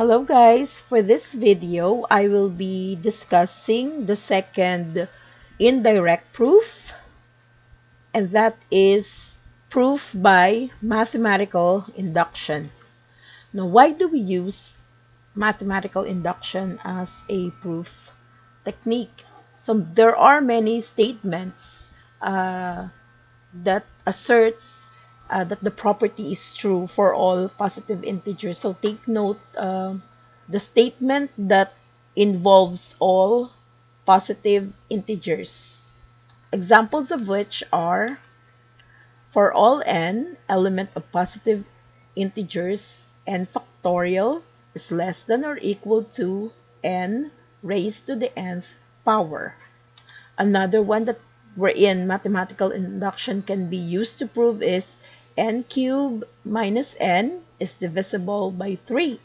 Hello guys, for this video I will be discussing the second indirect proof, and that is proof by mathematical induction. Now, why do we use mathematical induction as a proof technique? So there are many statements that asserts that the property is true for all positive integers. So take note, the statement that involves all positive integers. Examples of which are: for all n element of positive integers, n factorial is less than or equal to n raised to the nth power. Another one that wherein mathematical induction can be used to prove is n cubed minus n is divisible by 3.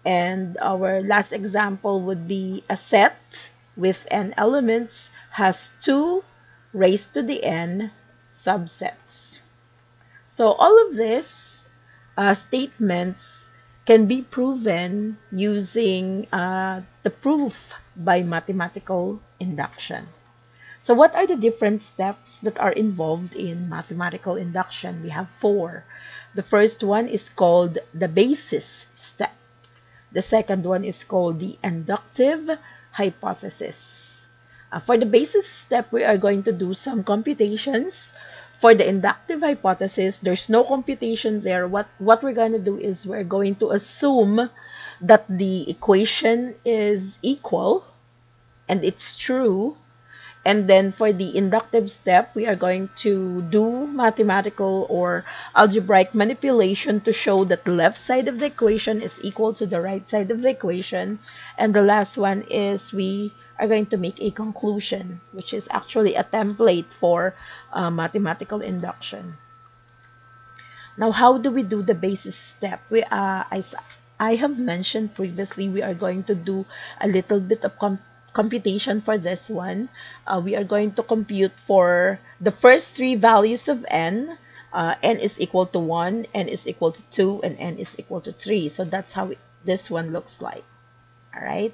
And our last example would be a set with n elements has 2 raised to the n subsets. So all of these statements can be proven using the proof by mathematical induction. So what are the different steps that are involved in mathematical induction? We have 4. The first one is called the basis step. The second one is called the inductive hypothesis. For the basis step, we are going to do some computations. For the inductive hypothesis, there's no computation there. What we're going to do is we're going to assume that the equation is equal and it's true. And then for the inductive step, we are going to do mathematical or algebraic manipulation to show that the left side of the equation is equal to the right side of the equation. And the last one is we are going to make a conclusion, which is actually a template for mathematical induction. Now, how do we do the basis step? As I have mentioned previously, we are going to do a little bit of computation for this one. We are going to compute for the first 3 values of n. N is equal to 1, n is equal to 2, and n is equal to 3. So that's how this one looks like. All right.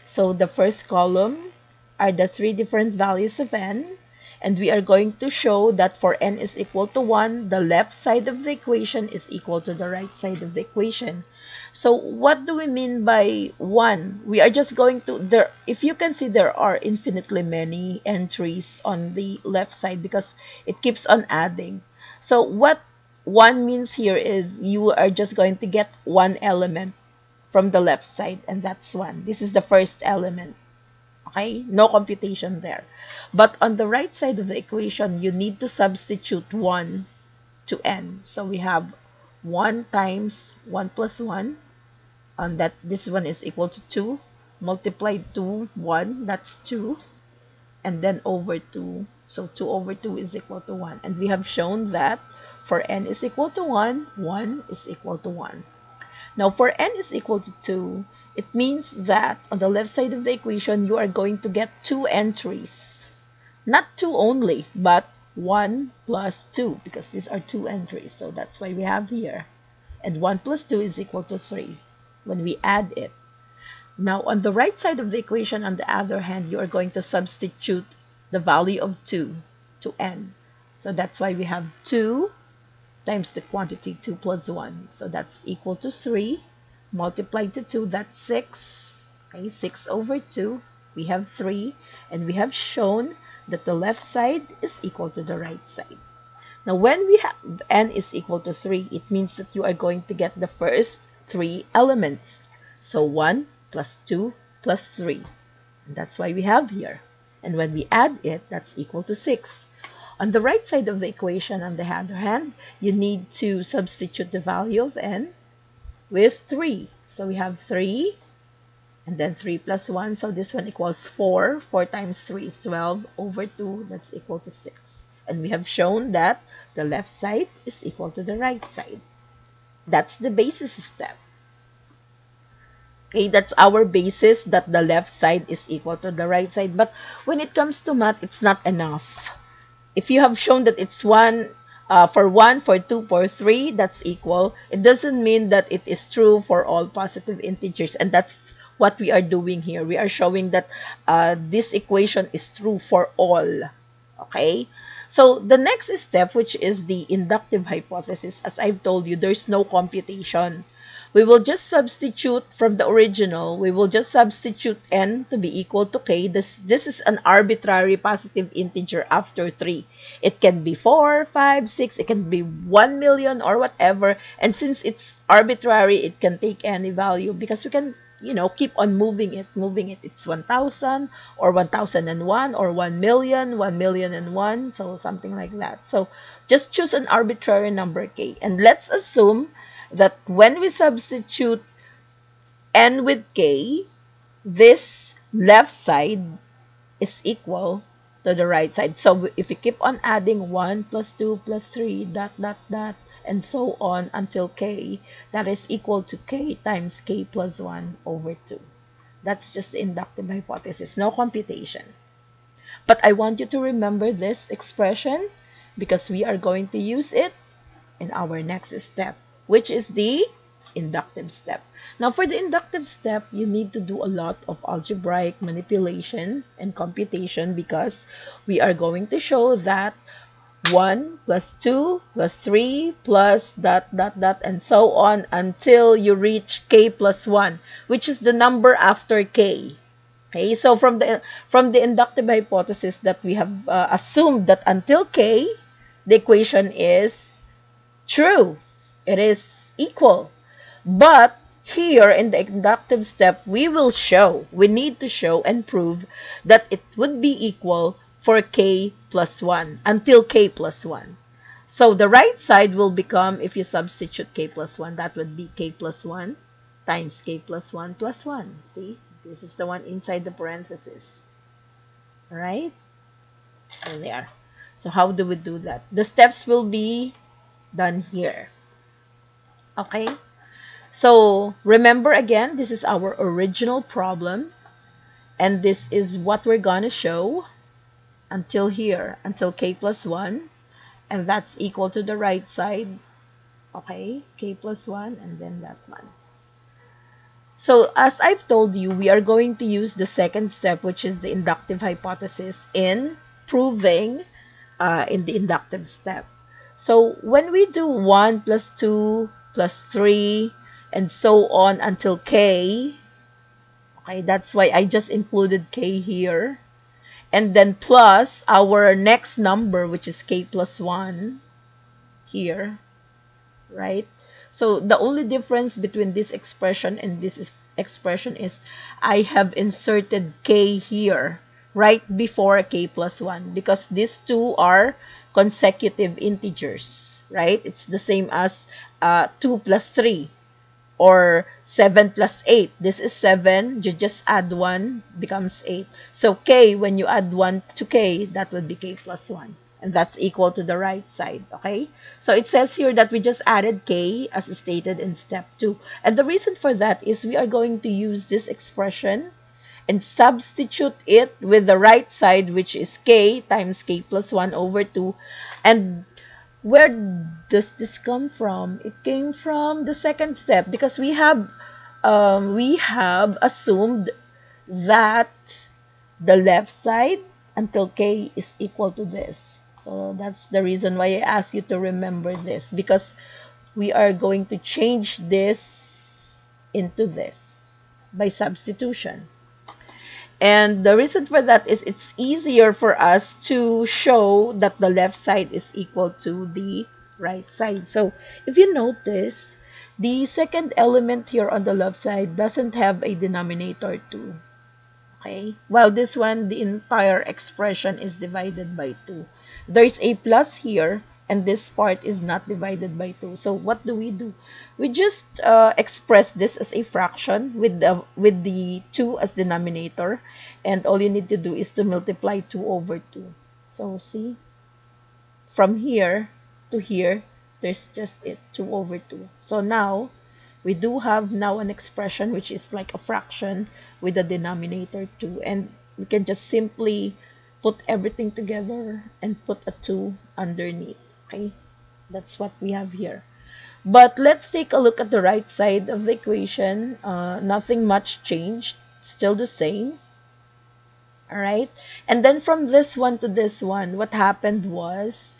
So the first column are the 3 different values of n. And we are going to show that for n is equal to 1, the left side of the equation is equal to the right side of the equation. So what do we mean by 1? We are just going to, if you can see, there are infinitely many entries on the left side because it keeps on adding. So what 1 means here is you are just going to get one element from the left side, and that's 1. This is the first element. Okay, no computation there. But on the right side of the equation, you need to substitute 1 to n. So we have 1 times 1 plus 1, and that this one is equal to 2, multiplied to 1, that's 2, and then over 2. So 2 over 2 is equal to 1. And we have shown that for n is equal to 1, 1 is equal to 1. Now, for n is equal to 2, it means that on the left side of the equation, you are going to get 2 entries. Not 2 only, but 1 plus 2, because these are 2 entries. So that's why we have here. And 1 plus 2 is equal to 3 when we add it. Now, on the right side of the equation, on the other hand, you are going to substitute the value of 2 to n. So that's why we have 2 times the quantity 2 plus 1. So that's equal to 3. Multiplied to 2, that's 6. Okay, 6 over 2. We have 3. And we have shown that the left side is equal to the right side. Now, when we have n is equal to 3, it means that you are going to get the first 3 elements. So 1 plus 2 plus 3. And that's why we have here. And when we add it, that's equal to 6. On the right side of the equation, on the other hand, you need to substitute the value of n with 3. So we have 3, and then 3 plus 1. So this one equals 4. 4 times 3 is 12 over 2. That's equal to 6. And we have shown that the left side is equal to the right side. That's the basis step. Okay, that's our basis, that the left side is equal to the right side. But when it comes to math, it's not enough. If you have shown that it's 1 For 1, for 2, for 3, that's equal. It doesn't mean that it is true for all positive integers. And that's what we are doing here. We are showing that this equation is true for all. Okay? So the next step, which is the inductive hypothesis, as I've told you, there's no computation. We will just substitute from the original. We will just substitute n to be equal to k. This is an arbitrary positive integer after 3. It can be 4, 5, 6. It can be 1 million or whatever. And since it's arbitrary, it can take any value because we can, keep on moving it. It's 1,000 or 1,001 or 1,000,000, 1,000,001. So something like that. So just choose an arbitrary number k. And let's assume that when we substitute n with k, this left side is equal to the right side. So if we keep on adding 1 plus 2 plus 3, dot, dot, dot, and so on until k, that is equal to k times k plus 1 over 2. That's just the inductive hypothesis, no computation. But I want you to remember this expression because we are going to use it in our next step, which is the inductive step. Now, for the inductive step, you need to do a lot of algebraic manipulation and computation because we are going to show that 1 plus 2 plus 3 plus dot, dot, dot, and so on until you reach k plus 1, which is the number after k. Okay, so from the inductive hypothesis that we have assumed that until k, the equation is true. It is equal. But here in the inductive step, we need to show and prove that it would be equal for k plus 1 until k plus 1. So the right side will become, if you substitute k plus 1, that would be k plus 1 times k plus 1 plus 1. See, this is the one inside the parenthesis. All right? So there. So how do we do that? The steps will be done here. Okay? So remember again, this is our original problem. And this is what we're going to show until here, until k plus 1. And that's equal to the right side. Okay? K plus 1 and then that one. So as I've told you, we are going to use the second step, which is the inductive hypothesis in proving in the inductive step. So when we do 1 plus 2 plus 3 and so on until k, okay, that's why I just included k here. And then plus our next number, which is k plus 1 here, right? So the only difference between this expression and this expression is I have inserted k here right before k plus 1 because these two are consecutive integers, right? It's the same as 2 plus 3 or 7 plus 8. This is 7. You just add 1, becomes 8. So k, when you add 1 to k, that would be k plus 1. And that's equal to the right side, okay? So it says here that we just added k as stated in step 2. And the reason for that is we are going to use this expression and substitute it with the right side, which is k times k plus 1 over 2. And where does this come from? It came from the second step because we have assumed that the left side until k is equal to this. So that's the reason why I asked you to remember this because we are going to change this into this by substitution. And the reason for that is it's easier for us to show that the left side is equal to the right side. So if you notice, the second element here on the left side doesn't have a denominator 2. Okay? While this one, the entire expression is divided by 2. There's a plus here, and this part is not divided by 2. So what do? We just express this as a fraction with the 2 as denominator, and all you need to do is to multiply 2 over 2. So see, from here to here, there's just it, 2 over 2. So now, we do have now an expression which is like a fraction with a denominator 2, and we can just simply put everything together and put a 2 underneath. Okay, That's what we have here. But let's take a look at the right side of the equation. Nothing much changed, still the same. All right. And then from this one to this one, what happened was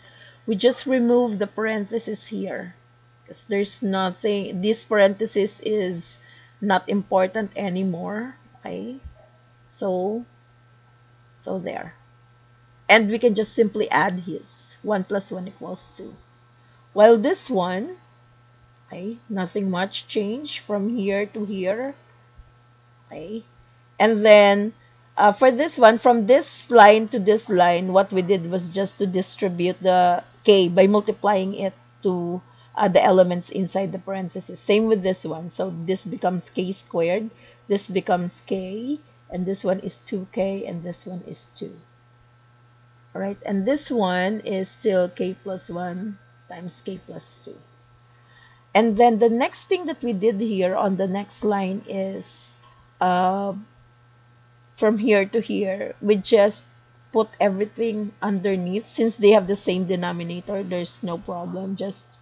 we just removed the parenthesis here because there's nothing, this parenthesis is not important anymore. Okay. So, so there. And we can just simply add his 1 plus 1 equals 2. While this one, okay, nothing much change from here to here. Okay. And then for this one, from this line to this line, what we did was just to distribute the k by multiplying it to the elements inside the parenthesis. Same with this one. So this becomes k squared, this becomes k, and this one is 2k, and this one is 2. All right, and this one is still k plus 1 times k plus 2. And then the next thing that we did here on the next line is uh, from here to here, we just put everything underneath. Since they have the same denominator, there's no problem. Just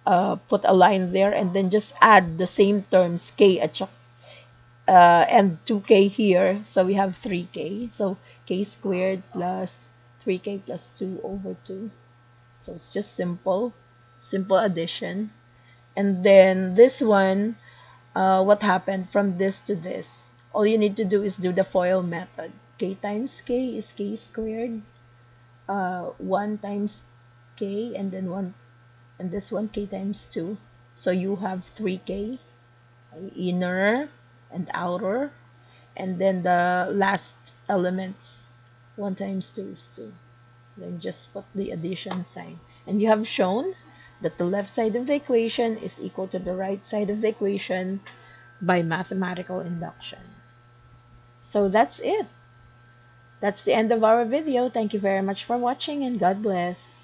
put a line there and then just add the same terms, k and 2k here. So we have 3k. So k squared plus 3k plus 2 over 2. So it's just simple addition. And then this one, what happened from this to this? All you need to do is do the FOIL method. K times k is k squared. 1 times k, and then 1, and this one k times 2. So you have 3k, inner and outer. And then the last elements, 1 times 2 is 2. Then just put the addition sign. And you have shown that the left side of the equation is equal to the right side of the equation by mathematical induction. So that's it. That's the end of our video. Thank you very much for watching, and God bless.